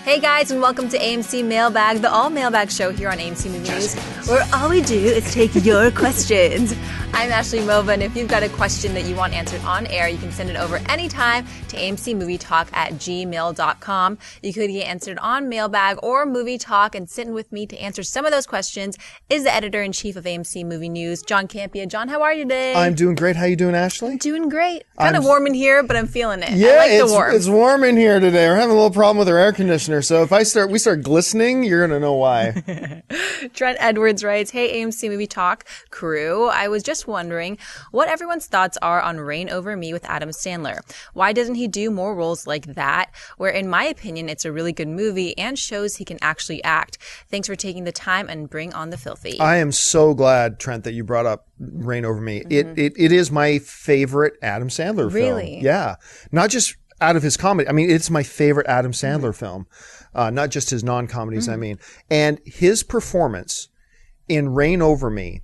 Hey guys, and welcome to AMC Mailbag, the all mailbag show here on AMC Movie News, where all we do is take your questions. I'm Ashley Mova, and if you've got a question that you want answered on air, you can send it over anytime to amcmovietalk@gmail.com. You could get answered on Mailbag or Movie Talk, and sitting with me to answer some of those questions is the editor-in-chief of AMC Movie News, John Campea. John, how are you today? I'm doing great. How you doing, Ashley? Doing great. Kind of warm in here, but I'm feeling it. Yeah, I like the warm. It's warm in here today. We're having a little problem with our air conditioner, so if we start glistening, you're gonna know why. Trent Edwards writes, "Hey AMC Movie Talk crew, I was just wondering what everyone's thoughts are on Reign Over Me with Adam Sandler. Why doesn't he do more roles like that, where in my opinion it's a really good movie and shows he can actually act? Thanks for taking the time and bring on the filthy." I am so glad, Trent, that you brought up Reign Over Me. Mm-hmm. It is my favorite Adam Sandler film. Really? Yeah. Not just out of his comedy. I mean, it's my favorite Adam Sandler film. Not just his non-comedies, I mean. And his performance in Reign Over Me,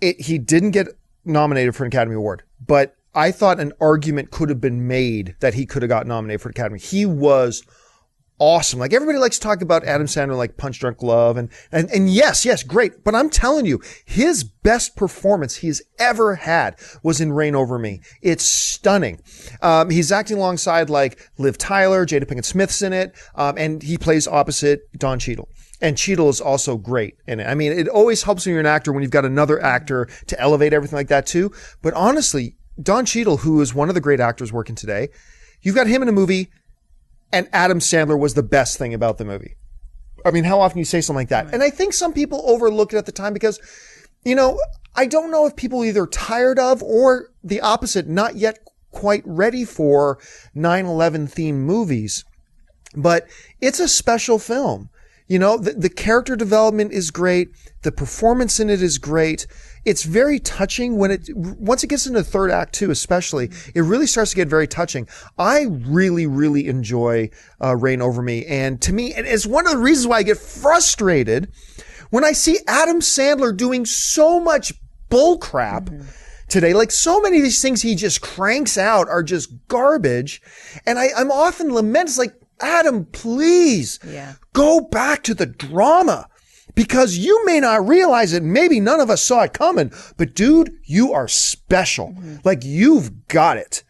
he didn't get nominated for an Academy Award, but I thought an argument could have been made that he could have got nominated for an Academy. He was awesome. Like, everybody likes to talk about Adam Sandler like Punch Drunk Love, and yes, great. But I'm telling you, his best performance he's ever had was in Reign Over Me. It's stunning. He's acting alongside like Liv Tyler, Jada Pinkett Smith's in it, and he plays opposite Don Cheadle. And Cheadle is also great in it. I mean, it always helps when you're an actor when you've got another actor to elevate everything like that too. But honestly, Don Cheadle, who is one of the great actors working today, you've got him in a movie, and Adam Sandler was the best thing about the movie. I mean, how often you say something like that? Right. And I think some people overlook it at the time because, I don't know if people either tired of or the opposite, not yet quite ready for 9/11 themed movies. But it's a special film. The character development is great. The performance in it is great. It's very touching once it gets into the third act too, especially, it really starts to get very touching. I really, really enjoy Reign Over Me. And to me, it's one of the reasons why I get frustrated when I see Adam Sandler doing so much bullcrap today. Like, so many of these things he just cranks out are just garbage. And I'm often lament, it's like, Adam, please go back to the drama, because you may not realize it. Maybe none of us saw it coming, but dude, you are special. Like, you've got it.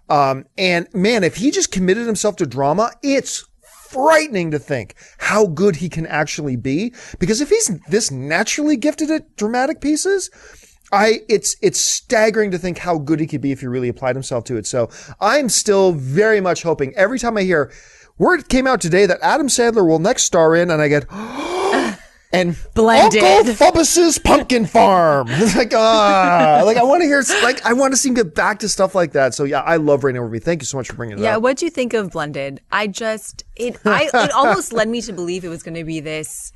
And man, if he just committed himself to drama, it's frightening to think how good he can actually be. Because if he's this naturally gifted at dramatic pieces, it's staggering to think how good he could be if he really applied himself to it. So I'm still very much hoping, every time I hear word came out today that Adam Sandler will next star in, and I get, and Blended. Uncle Fubbus's Pumpkin Farm. It's like, I want to hear, I want to see him get back to stuff like that. So yeah, I love Reign Over Me. Thank you so much for bringing it up. Yeah, what'd you think of Blended? It almost led me to believe it was going to be this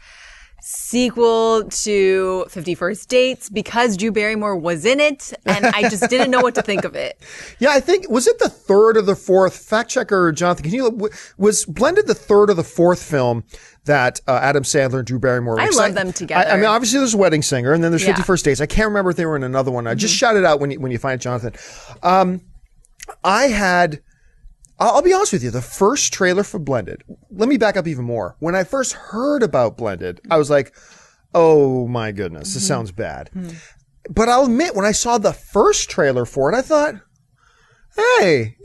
sequel to 50 First Dates because Drew Barrymore was in it, and I just didn't know what to think of it. Yeah, I think, was it the third or the fourth? Fact checker Jonathan, was Blended the third or the fourth film that Adam Sandler and Drew Barrymore were I love them together. I mean, obviously there's Wedding Singer, and then there's 50 First Dates. I can't remember if they were in another one. Just shout it out when you find it, Jonathan. I'll be honest with you, the first trailer for Blended, let me back up even more. When I first heard about Blended, I was like, oh my goodness, this sounds bad. But I'll admit, when I saw the first trailer for it, I thought, hey,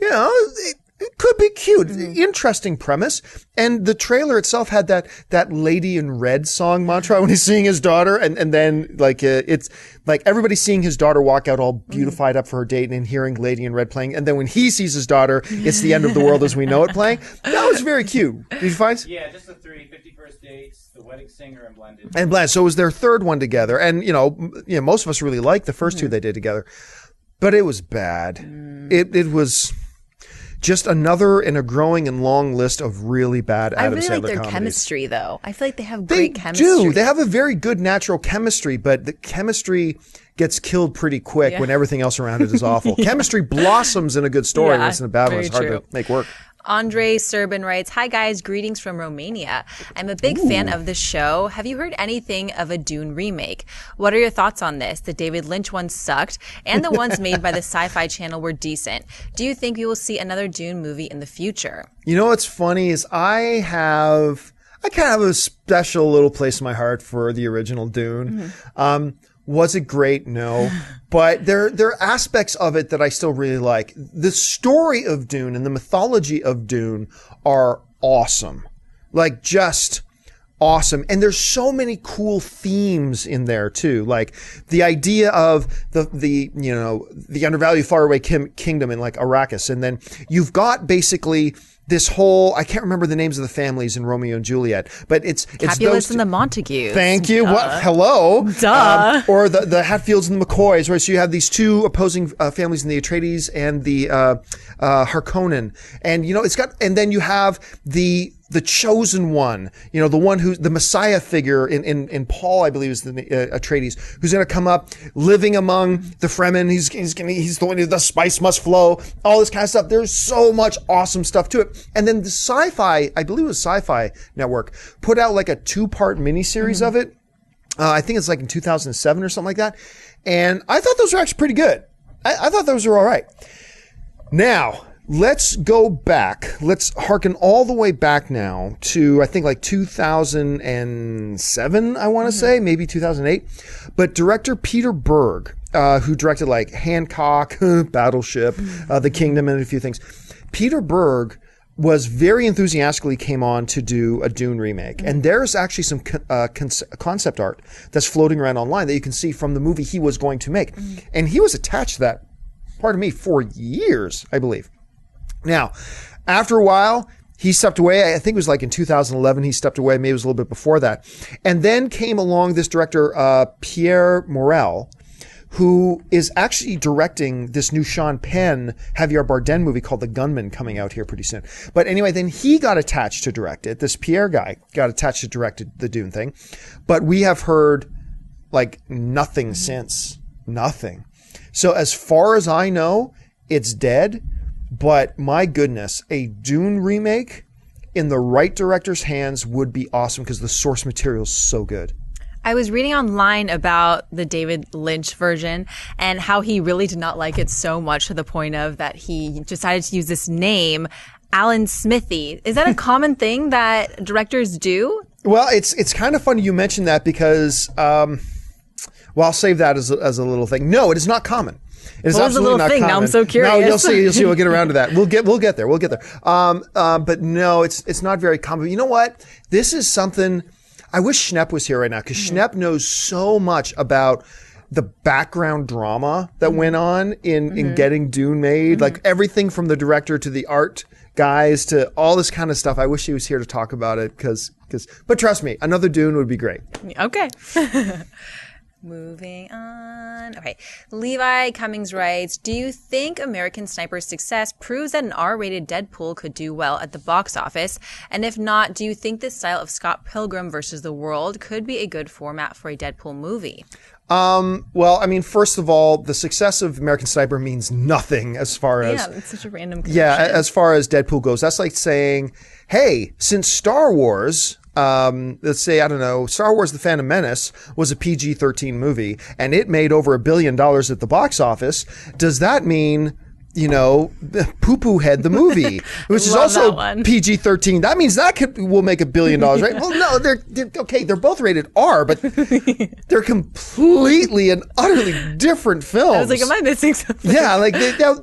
it could be cute. Interesting premise. And the trailer itself had that Lady in Red song mantra when he's seeing his daughter. And then it's like everybody seeing his daughter walk out all beautified up for her date and hearing Lady in Red playing. And then when he sees his daughter, it's the end of the world as we know it playing. That was very cute. Did you find? Yeah, just the three, 50 First Dates, The Wedding Singer, and Blended. And Blended. So it was their third one together. And, most of us really liked the first two they did together. But it was bad. It was just another in a growing and long list of really bad Adam Sandler comedies. I really like their chemistry, though. I feel like they have great chemistry. They do. They have a very good natural chemistry, but the chemistry gets killed pretty quick when everything else around it is awful. Chemistry blossoms in a good story, and it's in a bad one. It's hard to make work. Andrei Serban writes, "Hi guys, greetings from Romania. I'm a big fan of the show. Have you heard anything of a Dune remake? What are your thoughts on this? The David Lynch ones sucked, and the ones made by the Syfy channel were decent. Do you think we will see another Dune movie in the future?" You know what's funny is I kind of have a special little place in my heart for the original Dune. Was it great? No. But there are aspects of it that I still really like. The story of Dune and the mythology of Dune are awesome. Like, just awesome. And there's so many cool themes in there too. Like the idea of the undervalued faraway kingdom in like Arrakis. And then you've got basically this whole, I can't remember the names of the families in Romeo and Juliet, but it's Capulets and the Montagues. Thank you. What? Hello. Duh. Or the Hatfields and the McCoys, right? So you have these two opposing families in the Atreides and the Harkonnen, and and then you have the chosen one, the one who's the Messiah figure in Paul, I believe is the Atreides, who's going to come up living among the Fremen. He's the one who the spice must flow, all this kind of stuff. There's so much awesome stuff to it. And then the Syfy, I believe it was Syfy Network, put out like a 2-part miniseries of it. I think it's like in 2007 or something like that. And I thought those were actually pretty good. I thought those were all right. Now, let's go back. Let's harken all the way back now to, I think, like 2007, I want to say, maybe 2008. But director Peter Berg, who directed like Hancock, Battleship, The Kingdom, and a few things. Peter Berg was very enthusiastically came on to do a Dune remake. And there's actually some concept art that's floating around online that you can see from the movie he was going to make. And he was attached to that, pardon me, for years, I believe. Now, after a while, he stepped away. I think it was like in 2011 he stepped away. Maybe it was a little bit before that. And then came along this director, Pierre Morel, who is actually directing this new Sean Penn, Javier Bardem movie called The Gunman coming out here pretty soon. But anyway, then he got attached to direct it. This Pierre guy got attached to direct the Dune thing. But we have heard like nothing since. Nothing. So as far as I know, it's dead. But my goodness, a Dune remake in the right director's hands would be awesome because the source material is so good. I was reading online about the David Lynch version and how he really did not like it so much to the point of that he decided to use this name, Alan Smithy. Is that a common thing that directors do? Well, it's kind of funny you mentioned that because, well, I'll save that as a little thing. No, it is not common. It is absolutely not common. Now I'm so curious. No, you'll see. We'll get around to that. We'll get there. But no, it's not very common. You know what? This is something. I wish Schnepp was here right now because Schnepp knows so much about the background drama that went on in getting Dune made, like everything from the director to the art guys to all this kind of stuff. I wish he was here to talk about it but trust me, another Dune would be great. Okay. Moving on. Okay. Levi Cummings writes, "Do you think American Sniper's success proves that an R-rated Deadpool could do well at the box office? And if not, do you think this style of Scott Pilgrim versus the World could be a good format for a Deadpool movie?" Well, I mean, first of all, the success of American Sniper means nothing as far as... Yeah, it's such a random connection. Yeah, as far as Deadpool goes. That's like saying, hey, since Star Wars... let's say, I don't know, Star Wars The Phantom Menace was a PG-13 movie and it made over $1 billion at the box office. Does that mean, Poo Poo Head the movie, which is also PG-13? That means will make $1 billion, right? Well, no, they're okay. They're both rated R, but they're completely and utterly different films. I was like, am I missing something? Yeah, like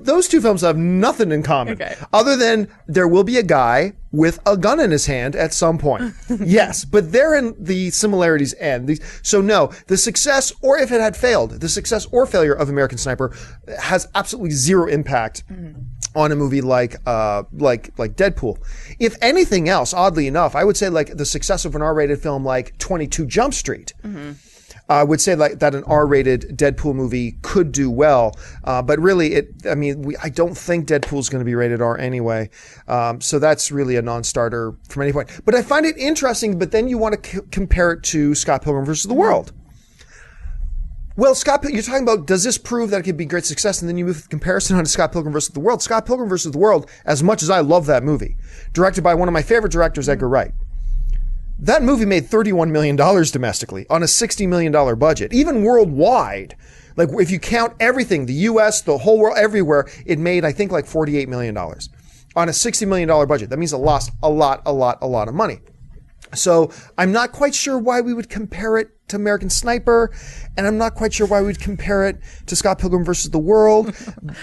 those two films have nothing in common, other than there will be a guy with a gun in his hand at some point. Yes, but therein the similarities end. So no, the success, or if it had failed, the success or failure of American Sniper has absolutely zero impact on a movie like Deadpool. If anything else, oddly enough, I would say like the success of an R-rated film like 22 Jump Street. I would say like that an R-rated Deadpool movie could do well, but really, I don't think Deadpool's going to be rated R anyway, so that's really a non-starter from any point. But I find it interesting. But then you want to compare it to Scott Pilgrim versus the World. Well, you're talking about, does this prove that it could be great success? And then you move the comparison on to Scott Pilgrim versus the World. Scott Pilgrim versus the World, as much as I love that movie, directed by one of my favorite directors, Edgar Wright. That movie made $31 million domestically on a $60 million budget. Even worldwide, like if you count everything, the US, the whole world, everywhere, it made, I think, like $48 million on a $60 million budget. That means it lost a lot of money. So I'm not quite sure why we would compare it to American Sniper, and I'm not quite sure why we'd compare it to Scott Pilgrim versus the World.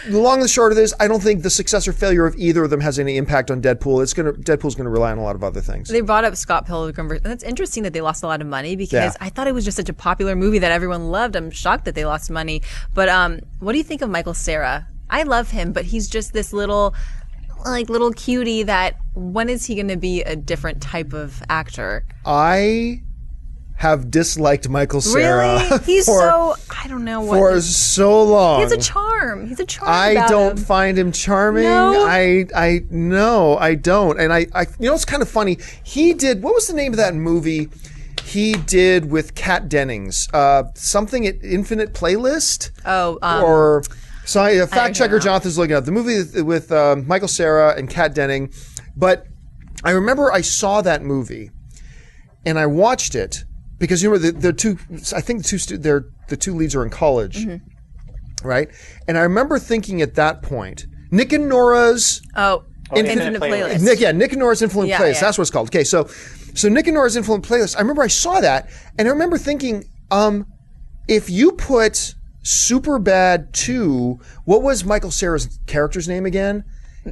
The long and the short of this, I don't think the success or failure of either of them has any impact on Deadpool. Deadpool's going to rely on a lot of other things. They brought up Scott Pilgrim, and it's interesting that they lost a lot of money because I thought it was just such a popular movie that everyone loved. I'm shocked that they lost money. But what do you think of Michael Cera? I love him, but he's just this little cutie that, when is he going to be a different type of actor? I have disliked Michael Cera. Really? He's I don't know what. For so long. He has a charm. He's a charm. I don't find him charming. No? No, I don't. And I it's kind of funny. He did, what was the name of that movie he did with Kat Dennings? Something at Infinite Playlist? So fact checker Jonathan's looking up the movie with Michael Cera and Kat Denning. But I remember I saw that movie and I watched it because the two leads are in college, right? And I remember thinking at that point, Nick and Nora's Infinite Playlist. Nick and Nora's Infinite Playlist. That's what it's called. Okay, so Nick and Nora's Infinite Playlist. I remember I saw that and I remember thinking, if you put Superbad 2, what was Michael Cera's character's name again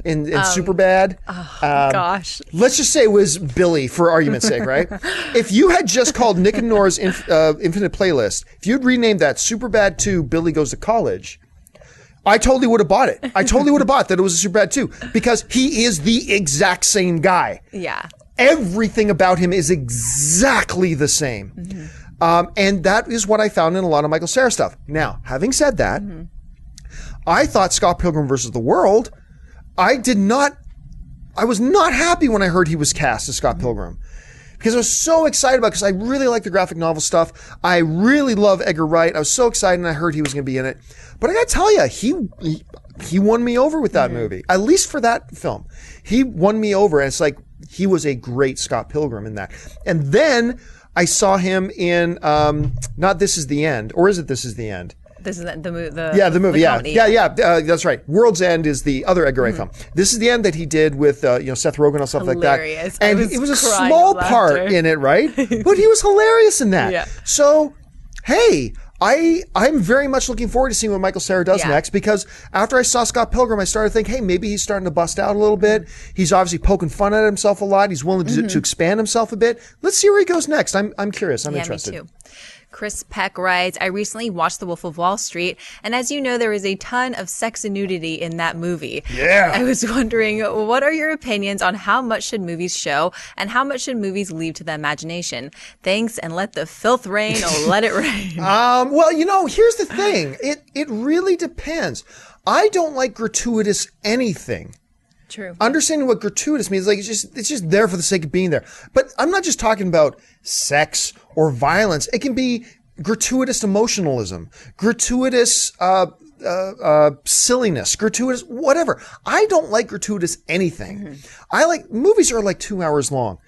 in Superbad? Gosh. Let's just say it was Billy for argument's sake, right? If you had just called Nick and Nora's Infinite Playlist, if you'd renamed that Superbad 2, Billy Goes to College, I totally would have bought it. I totally would have bought that it was a Superbad 2 because he is the exact same guy. Yeah. Everything about him is exactly the same. And that is what I found in a lot of Michael Cera stuff. Now, having said that, I thought Scott Pilgrim versus the World, I was not happy when I heard he was cast as Scott Pilgrim. Because I was so excited about it, because I really like the graphic novel stuff. I really love Edgar Wright. I was so excited and I heard he was going to be in it. But I got to tell you, he won me over with that movie. At least for that film. He won me over. And it's like, he was a great Scott Pilgrim in that. And then I saw him in, not This Is the End, or is it This Is the End? This is the movie. The movie. That's right. World's End is the other Edgar Wright film. This is the end that he did with Seth Rogen and stuff hilarious. Like that. And it was a small part in it, right? But he was hilarious in that. Yeah. So, hey, I'm very much looking forward to seeing what Michael Cera does next, because after I saw Scott Pilgrim, I started to think, hey, maybe he's starting to bust out a little bit. He's obviously poking fun at himself a lot. He's willing to expand himself a bit. Let's see where he goes next. I'm curious. I'm interested. Me too. Chris Peck writes, I recently watched The Wolf of Wall Street, and as you know, there is a ton of sex and nudity in that movie. Yeah. I was wondering, what are your opinions on how much should movies show, and how much should movies leave to the imagination? Thanks, and let the filth rain, or let it rain. Well, here's the thing. It really depends. I don't like gratuitous anything. True. Understanding what gratuitous means, like it's just there for the sake of being there. But I'm not just talking about sex or violence. It can be gratuitous emotionalism, gratuitous silliness, gratuitous whatever. I don't like gratuitous anything. I like movies are like 2 hours long.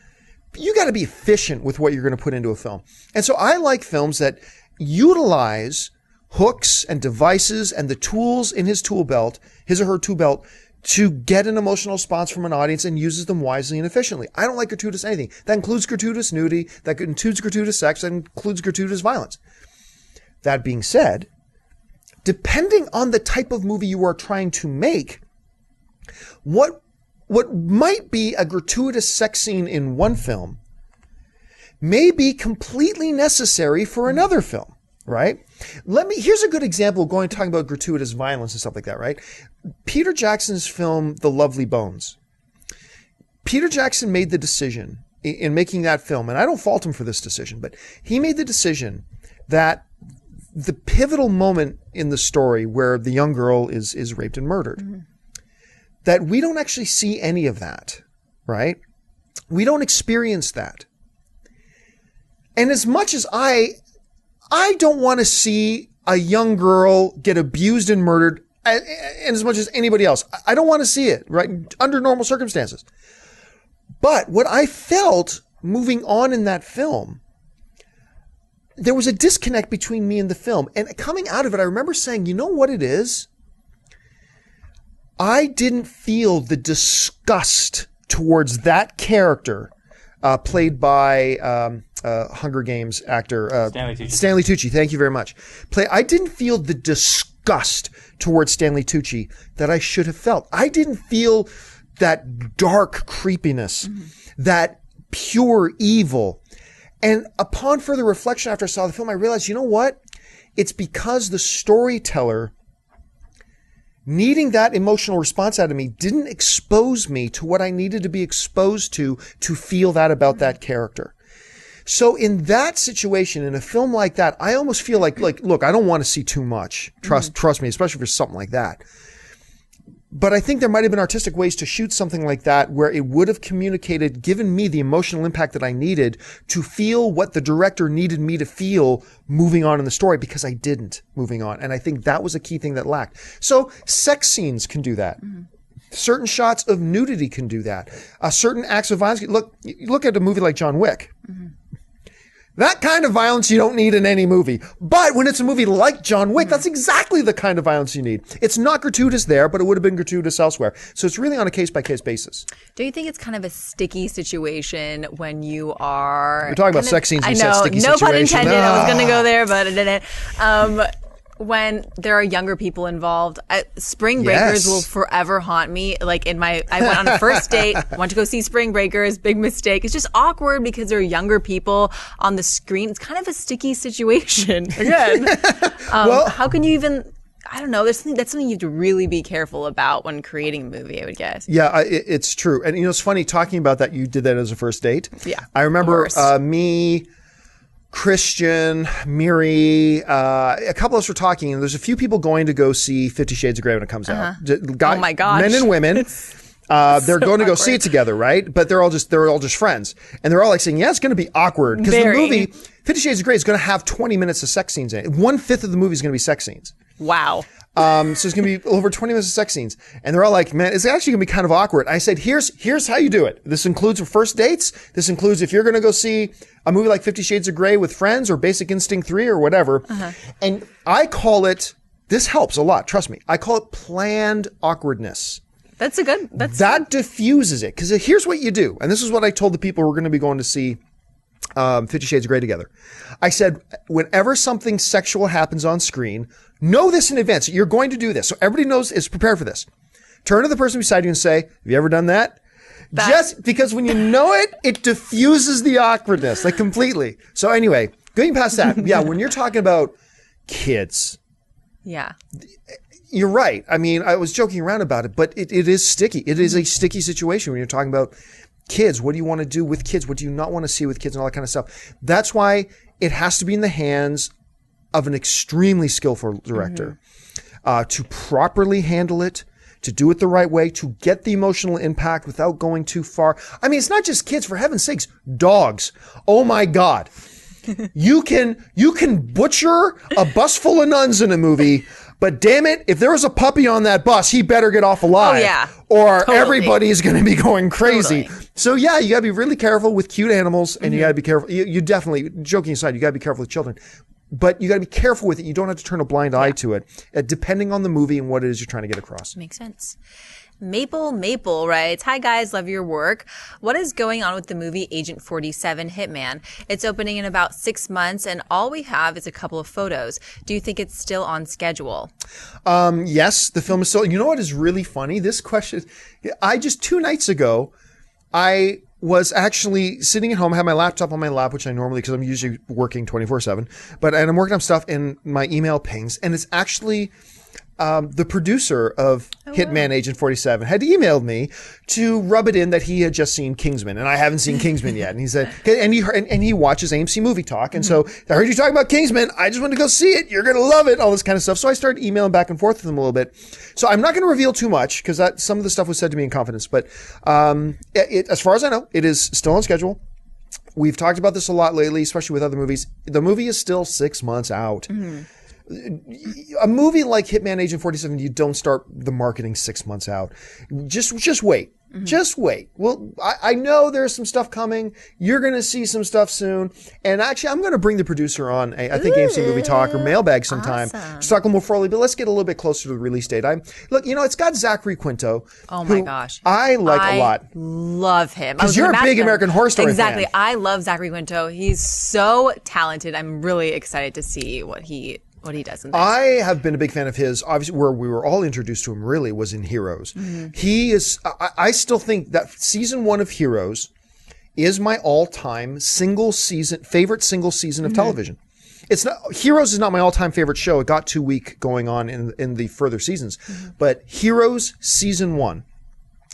You got to be efficient with what you're going to put into a film, and so I like films that utilize hooks and devices and the tools in his or her tool belt, to get an emotional response from an audience and uses them wisely and efficiently. I don't like gratuitous anything. That includes gratuitous nudity, that includes gratuitous sex, that includes gratuitous violence. That being said, depending on the type of movie you are trying to make, what might be a gratuitous sex scene in one film may be completely necessary for another film, right? Here's a good example of talking about gratuitous violence and stuff like that, right? Peter Jackson's film, The Lovely Bones. Peter Jackson made the decision in making that film, and I don't fault him for this decision, but he made the decision that the pivotal moment in the story where the young girl is raped and murdered, that we don't actually see any of that, right? We don't experience that. And as much as I don't want to see a young girl get abused and murdered, and as much as anybody else. I don't want to see it, right? Under normal circumstances. But what I felt moving on in that film, there was a disconnect between me and the film. And coming out of it, I remember saying, you know what it is? I didn't feel the disgust towards that character played by Hunger Games actor Stanley Tucci. Thank you very much. I didn't feel the disgust towards Stanley Tucci that I should have felt. I didn't feel that dark creepiness, that pure evil. And upon further reflection after I saw the film, I realized, you know what? It's because the storyteller needing that emotional response out of me didn't expose me to what I needed to be exposed to feel that about that character. So in that situation, in a film like that, I almost feel like look, I don't want to see too much. Trust me, especially for something like that. But I think there might have been artistic ways to shoot something like that where it would have communicated, given me the emotional impact that I needed to feel what the director needed me to feel moving on in the story, because I didn't moving on. And I think that was a key thing that lacked. So sex scenes can do that. Certain shots of nudity can do that. Certain acts of violence. Look at a movie like John Wick. That kind of violence you don't need in any movie. But when it's a movie like John Wick, that's exactly the kind of violence you need. It's not gratuitous there, but it would have been gratuitous elsewhere. So it's really on a case-by-case basis. Do you think it's kind of a sticky situation when you are... We're talking about sex scenes and sticky no situation. Pun intended. I was going to go there, but I didn't. When there are younger people involved, Spring Breakers will forever haunt me. I went on a first date, went to go see Spring Breakers, big mistake. It's just awkward because there are younger people on the screen. It's kind of a sticky situation. Again, how can you even... I don't know. That's something you have to really be careful about when creating a movie, I would guess. Yeah, it's true. And it's funny talking about that. You did that as a first date. Yeah. I remember me, Christian, Miri, a couple of us were talking, and there's a few people going to go see 50 Shades of Grey when it comes out. Oh my gosh. Men and women. They're going to go see it together, right? But they're all just friends. And they're all like saying, yeah, it's going to be awkward. Because the movie, 50 Shades of Grey, is going to have 20 minutes of sex scenes in it. 1/5 of the movie is going to be sex scenes. Wow. So it's going to be over 20 minutes of sex scenes. And they're all like, man, it's actually going to be kind of awkward. I said, here's how you do it. This includes first dates. This includes if you're going to go see a movie like 50 Shades of Grey with friends or Basic Instinct 3 or whatever. And I call it, this helps a lot. Trust me. I call it planned awkwardness. That diffuses it. Because here's what you do. And this is what I told the people who are going to be going to see 50 Shades of Grey together. I said, whenever something sexual happens on screen, know this in advance. You're going to do this. So everybody is prepared for this. Turn to the person beside you and say, have you ever done that? Just because when you know it, it diffuses the awkwardness, completely. So anyway, going past that, yeah, when you're talking about kids. Yeah. You're right. I mean, I was joking around about it, but it is sticky. It is a sticky situation when you're talking about kids. What do you want to do with kids? What do you not want to see with kids and all that kind of stuff? That's why it has to be in the hands of an extremely skillful director to properly handle it, to do it the right way, to get the emotional impact without going too far. I mean, it's not just kids, for heaven's sakes, dogs. Oh my God. You can butcher a bus full of nuns in a movie, but damn it, if there was a puppy on that bus, he better get off alive. Oh, yeah. Or everybody is going to be going crazy. Totally. So yeah, you got to be really careful with cute animals, and you got to be careful. You definitely, joking aside, you got to be careful with children. But you got to be careful with it. You don't have to turn a blind eye to it, depending on the movie and what it is you're trying to get across. Makes sense. Maple writes, hi guys, love your work. What is going on with the movie Agent 47 Hitman? It's opening in about 6 months and all we have is a couple of photos. Do you think it's still on schedule? Yes, the film is still, you know what is really funny? This question, 2 nights ago, I was actually sitting at home, I had my laptop on my lap, which I normally, because I'm usually working 24/7, and I'm working on stuff and my email pings, and it's actually the producer of Hitman Agent 47 had emailed me to rub it in that he had just seen Kingsman, and I haven't seen Kingsman yet. And he said, and he watches AMC Movie Talk, and so I heard you talking about Kingsman. I just want to go see it. You're gonna love it. All this kind of stuff. So I started emailing back and forth with him a little bit. So I'm not going to reveal too much because some of the stuff was said to me in confidence. But as far as I know, it is still on schedule. We've talked about this a lot lately, especially with other movies. The movie is still 6 months out. A movie like Hitman Agent 47, you don't start the marketing 6 months out. Just wait. Just wait. Well, I know there's some stuff coming. You're going to see some stuff soon. And actually, I'm going to bring the producer on, I think AMC Movie Talk or Mailbag sometime. Awesome. To talk more fully, but let's get a little bit closer to the release date. Look, it's got Zachary Quinto. Oh my gosh. I like a lot. Love him. Because you're a big American Horror Story Exactly. fan. I love Zachary Quinto. He's so talented. I'm really excited to see what he does in this. I have been a big fan of his. Obviously, where we were all introduced to him really was in Heroes. He is, I still think that season 1 of Heroes is my all-time favorite single season of television. It's not, Heroes is not my all-time favorite show. It got too weak going on in the further seasons. But Heroes season 1,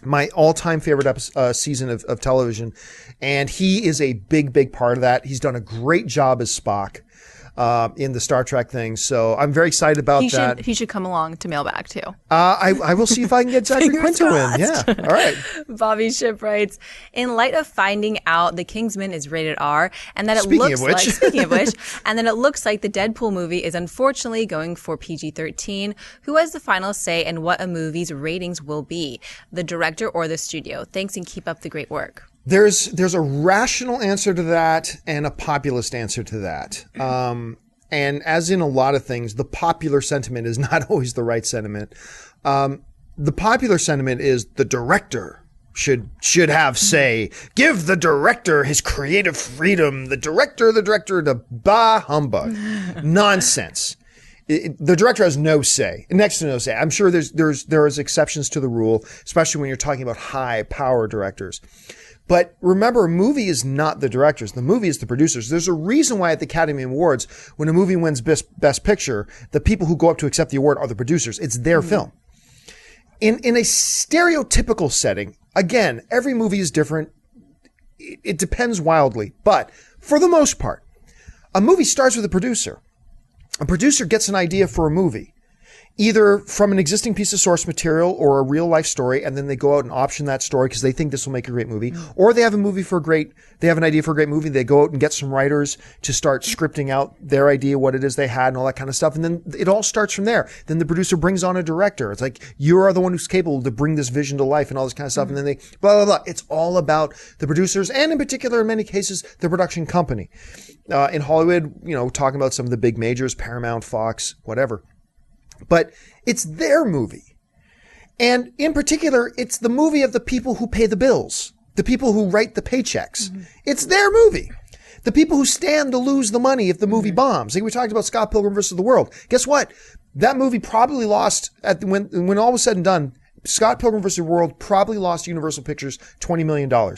my all-time favorite season of television. And he is a big, big part of that. He's done a great job as Spock. In the Star Trek thing. So I'm very excited about that. He should come along to Mailbag too. I will see if I can get Zachary Quinto in. Yeah. All right. Bobby Ship writes, in light of finding out The Kingsman is rated R and that speaking of which, and then it looks like the Deadpool movie is unfortunately going for PG-13, who has the final say in what a movie's ratings will be? The director or the studio? Thanks and keep up the great work. There's a rational answer to that and a populist answer to that. And as in a lot of things, the popular sentiment is not always the right sentiment. The popular sentiment is the director should have say. Give the director his creative freedom. The director, the bah humbug. Nonsense. The director has no say, next to no say. I'm sure there is exceptions to the rule, especially when you're talking about high power directors. But remember, a movie is not the directors. The movie is the producers. There's a reason why at the Academy Awards, when a movie wins Best Picture, the people who go up to accept the award are the producers. It's their film. In a stereotypical setting, again, every movie is different. It depends wildly. But for the most part, a movie starts with a producer. A producer gets an idea for a movie, either from an existing piece of source material or a real life story, and then they go out and option that story because they think this will make a great movie, or they have an idea for a great movie. They go out and get some writers to start scripting out their idea, what it is they had and all that kind of stuff. And then it all starts from there. Then the producer brings on a director. It's like, you are the one who's capable to bring this vision to life and all this kind of stuff. And then they blah, blah, blah. It's all about the producers and in particular, in many cases, the production company. In Hollywood, talking about some of the big majors, Paramount, Fox, whatever. But it's their movie. And in particular, it's the movie of the people who pay the bills, the people who write the paychecks. It's their movie. The people who stand to lose the money if the movie bombs. Like we talked about Scott Pilgrim versus the World. Guess what? That movie probably lost, when all was said and done, Scott Pilgrim versus the World probably lost Universal Pictures $20 million.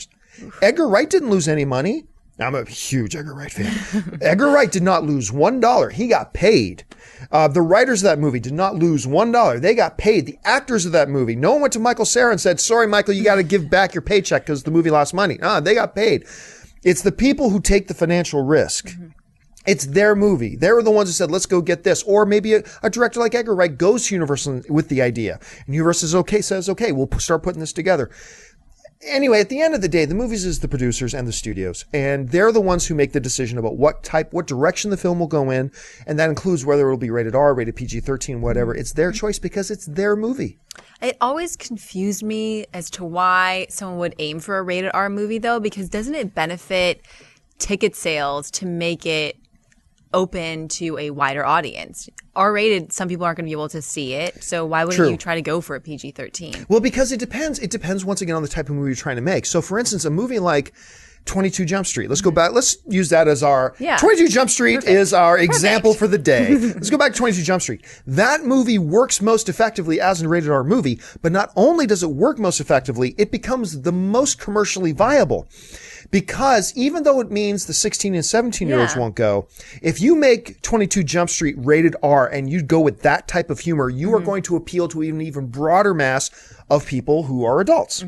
Edgar Wright didn't lose any money. I'm a huge Edgar Wright fan. Edgar Wright did not lose $1. He got paid. The writers of that movie did not lose $1. They got paid. The actors of that movie, no one went to Michael Cera and said, sorry, Michael, you got to give back your paycheck because the movie lost money. They got paid. It's the people who take the financial risk. It's their movie. They were the ones who said, let's go get this. Or maybe a director like Edgar Wright goes to Universal with the idea. And Universal says, okay, we'll start putting this together. Anyway, at the end of the day, the movies is the producers and the studios, and they're the ones who make the decision about what direction the film will go in, and that includes whether it'll be rated R, rated PG-13, whatever. It's their choice because it's their movie. It always confused me as to why someone would aim for a rated R movie, though, because doesn't it benefit ticket sales to make it open to a wider audience? R-rated, some people aren't going to be able to see it, so why wouldn't you try to go for a PG-13? Well, because it depends. It depends once again on the type of movie you're trying to make. So, for instance, a movie like 22 Jump Street. Let's go back. Let's use that as our 22 Jump Street is our example for the day. Let's go back to 22 Jump Street. That movie works most effectively as a rated R movie, but not only does it work most effectively, it becomes the most commercially viable. Because even though it means the 16 and 17-year-olds won't go, if you make 22 Jump Street rated R and you go with that type of humor, you are going to appeal to an even broader mass of people who are adults.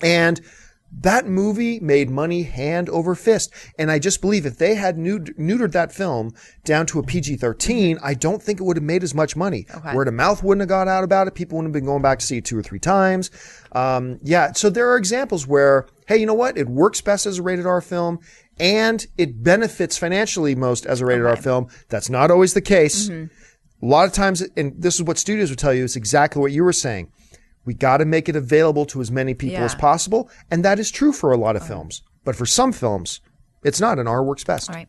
And that movie made money hand over fist. And I just believe if they had neutered that film down to a PG-13, I don't think it would have made as much money. Word of mouth wouldn't have got out about it. People wouldn't have been going back to see it 2 or 3 times. So there are examples where, hey, you know what? It works best as a rated R film and it benefits financially most as a rated R film. That's not always the case. A lot of times, and this is what studios would tell you, is exactly what you were saying. We got to make it available to as many people as possible. And that is true for a lot of films. But for some films, it's not, and R works best. All right.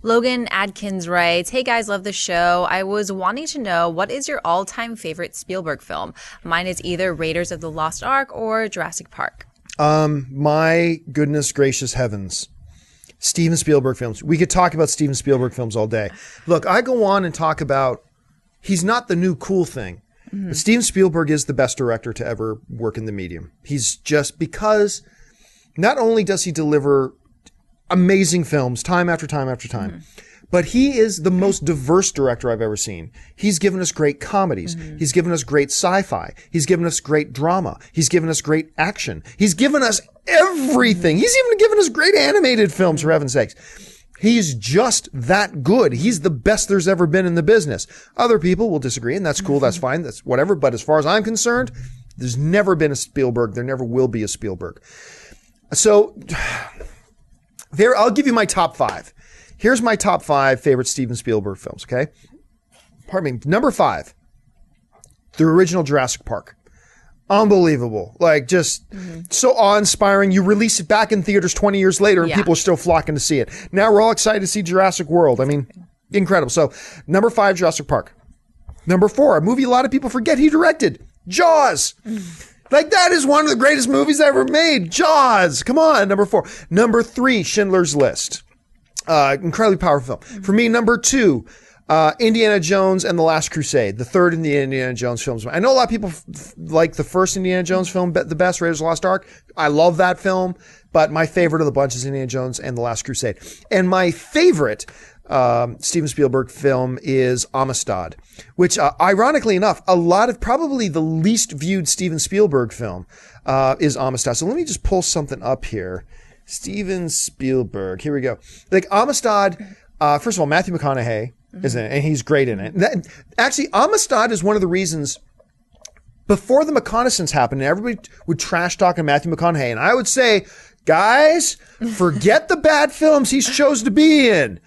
Logan Adkins writes, hey guys, love the show. I was wanting to know, what is your all-time favorite Spielberg film? Mine is either Raiders of the Lost Ark or Jurassic Park. My goodness gracious heavens. Steven Spielberg films. We could talk about Steven Spielberg films all day. Look, I go on and talk about, he's not the new cool thing. Mm-hmm. But Steven Spielberg is the best director to ever work in the medium. He's just, because not only does he deliver amazing films time after time after time, but he is the most diverse director I've ever seen. He's given us great comedies. He's given us great sci-fi. He's given us great drama. He's given us great action. He's given us everything. He's even given us great animated films, for heaven's sakes. He's just that good. He's the best there's ever been in the business. Other people will disagree, and that's cool. That's fine. That's whatever. But as far as I'm concerned, there's never been a Spielberg. There never will be a Spielberg. So there, I'll give you my top 5. Here's my top 5 favorite Steven Spielberg films, okay? Pardon me. Number 5, the original Jurassic Park. Unbelievable. Like, just so awe-inspiring. You release it back in theaters 20 years later and people are still flocking to see it. Now we're all excited to see Jurassic World. I mean, incredible. So, number 5, Jurassic Park. Number 4, a movie a lot of people forget he directed, Jaws. Like, that is one of the greatest movies ever made. Jaws. Come on. Number 4. Number 3, Schindler's List. Incredibly powerful film. For me, number 2, Indiana Jones and the Last Crusade, the third in the Indiana Jones films. I know a lot of people like the first Indiana Jones film the best, Raiders of the Lost Ark. I love that film, but my favorite of the bunch is Indiana Jones and the Last Crusade. And my favorite Steven Spielberg film is Amistad, which, ironically enough, probably the least viewed Steven Spielberg film is Amistad. So let me just pull something up here. Steven Spielberg. Here we go. Like, Amistad, first of all, Matthew McConaughey is in it, and he's great in it. Actually, Amistad is one of the reasons, before The Reconnaissance happened, everybody would trash talk on Matthew McConaughey, and I would say, guys, forget the bad films he's chose to be in.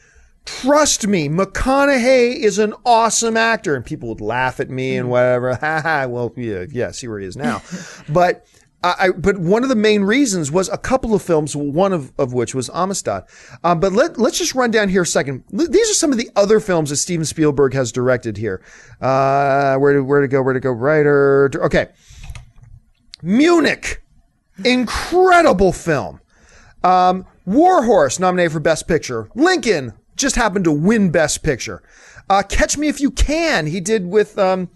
Trust me, McConaughey is an awesome actor. And people would laugh at me and whatever. Well, yeah, see where he is now. But one of the main reasons was a couple of films, one of which was Amistad. But let's just run down here a second. These are some of the other films that Steven Spielberg has directed here. Where to go? Writer. Okay. Munich. Incredible film. War Horse, nominated for Best Picture. Lincoln just happened to win Best Picture. Catch Me If You Can, he did with Wolf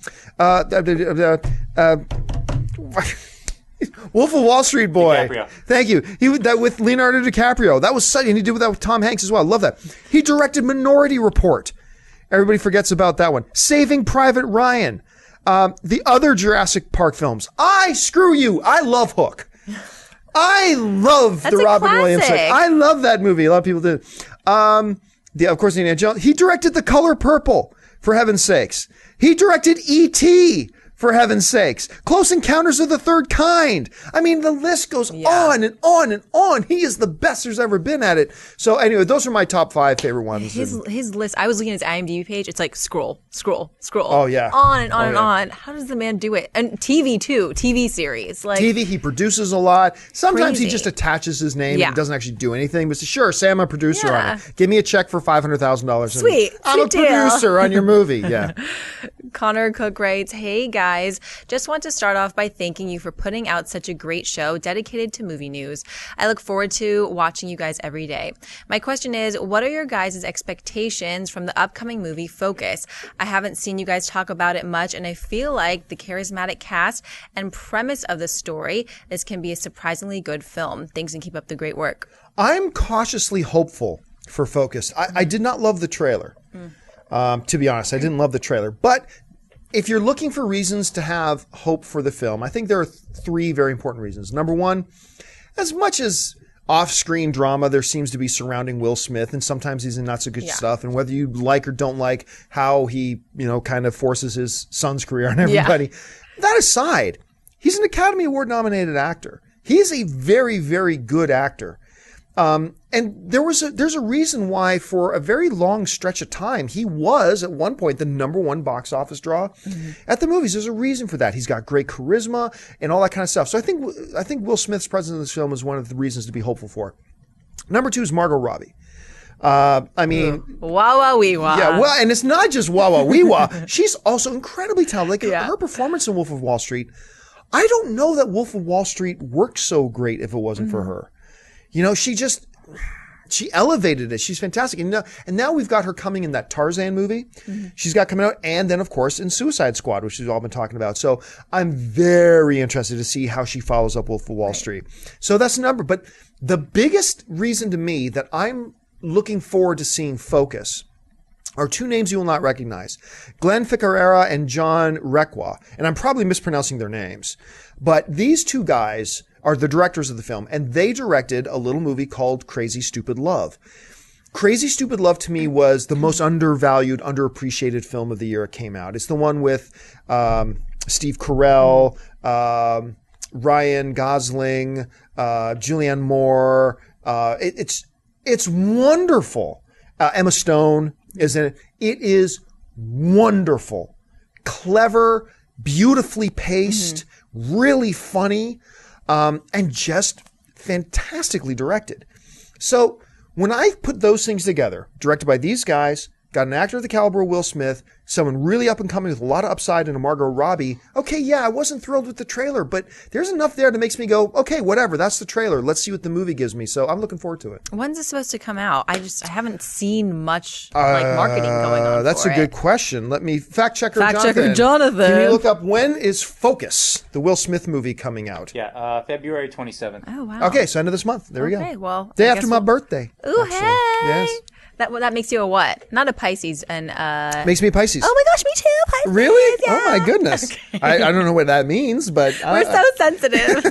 of Wall Street boy. DiCaprio. Thank you. He did that with Leonardo DiCaprio. That was such, and he did that with Tom Hanks as well. I love that. He directed Minority Report. Everybody forgets about that one. Saving Private Ryan. The other Jurassic Park films. Screw you. I love Hook. I love the Robin Williams. I love that movie. A lot of people did. Of course, Indiana Jones. He directed The Color Purple, for heaven's sakes. He directed E.T., for heaven's sakes. Close Encounters of the Third Kind. I mean, the list goes on and on and on. He is the best there's ever been at it. So anyway, those are my top 5 favorite ones. His list, I was looking at his IMDb page. It's like scroll. Oh, yeah. On and on and on. How does the man do it? And TV too. TV series. Like TV, he produces a lot. Sometimes crazy. he just attaches his name and doesn't actually do anything. But sure, say I'm a producer on it. Give me a check for $500,000. Sweet. I'm a producer on your movie. Yeah. Connor Cook writes, hey guys, just want to start off by thanking you for putting out such a great show dedicated to movie news. I look forward to watching you guys every day. My question is, what are your guys' expectations from the upcoming movie Focus? I haven't seen you guys talk about it much, and I feel like the charismatic cast and premise of the story, this can be a surprisingly good film. Thanks and keep up the great work. I'm cautiously hopeful for Focus. I did not love the trailer. To be honest, I didn't love the trailer, but if you're looking for reasons to have hope for the film, I think there are 3 very important reasons. Number 1, as much as off-screen drama there seems to be surrounding Will Smith, and sometimes he's in not so good stuff, and whether you like or don't like how he, kind of forces his son's career on everybody, that aside, he's an Academy Award nominated actor. He's a very, very good actor. And there's a reason why for a very long stretch of time, he was at one point the number one box office draw at the movies. There's a reason for that. He's got great charisma and all that kind of stuff. So I think Will Smith's presence in this film is one of the reasons to be hopeful for. Number 2 is Margot Robbie. I mean, wah wah wee wah. Yeah, well, and it's not just wah wah wee wah. She's also incredibly talented. Like her performance in Wolf of Wall Street. I don't know that Wolf of Wall Street worked so great if it wasn't for her. You know, she elevated it. She's fantastic. And now we've got her coming in that Tarzan movie. She's got coming out. And then, of course, in Suicide Squad, which we've all been talking about. So I'm very interested to see how she follows up Wolf of Wall Street. So that's the number. But the biggest reason to me that I'm looking forward to seeing focus are 2 names you will not recognize. Glenn Ficarera and John Requa. And I'm probably mispronouncing their names. But these 2 guys are the directors of the film, and they directed a little movie called Crazy Stupid Love. Crazy Stupid Love to me was the most undervalued, underappreciated film of the year it came out. It's the one with Steve Carell, Ryan Gosling, Julianne Moore. It's wonderful. Emma Stone is in it. It is wonderful, clever, beautifully paced, really funny. And just fantastically directed. So when I put those things together, directed by these guys, got an actor of the caliber of Will Smith, someone really up and coming with a lot of upside in a Margot Robbie. Okay, yeah, I wasn't thrilled with the trailer, but there's enough there that makes me go, okay, whatever, that's the trailer. Let's see what the movie gives me. So I'm looking forward to it. When's it supposed to come out? I haven't seen much marketing going on. That's for a good question. Let me fact checker Jonathan. Can you look up when is Focus, the Will Smith movie, coming out? Yeah, February 27th. Oh wow. Okay, so end of this month. There we go. Okay, well, day after my birthday. Ooh, actually. hey. Yes. That makes you a what? Not a Pisces. And makes me a Pisces. Oh my gosh, me too. Pisces. Really? Yeah. Oh my goodness. Okay. I don't know what that means, but we're so sensitive.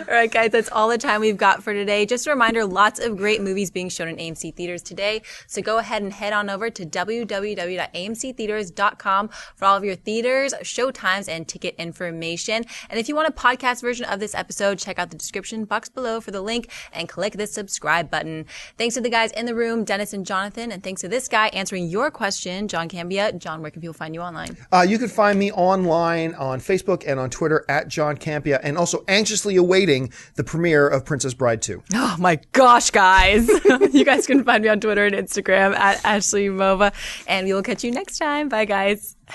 All right, guys, that's all the time we've got for today. Just a reminder, lots of great movies being shown in AMC theaters today. So go ahead and head on over to www.amctheaters.com for all of your theaters, showtimes, and ticket information. And if you want a podcast version of this episode, check out the description box below for the link and click the subscribe button. Thanks to the guys in the room, Dennis and Jonathan, and thanks to this guy answering your question, John Cambia. John, where can people find you online? You can find me online on Facebook and on Twitter at John Campia, and also anxiously awaiting the premiere of Princess Bride 2. Oh my gosh, guys. You guys can find me on Twitter and Instagram at Ashley Mova, and we will catch you next time. Bye, guys.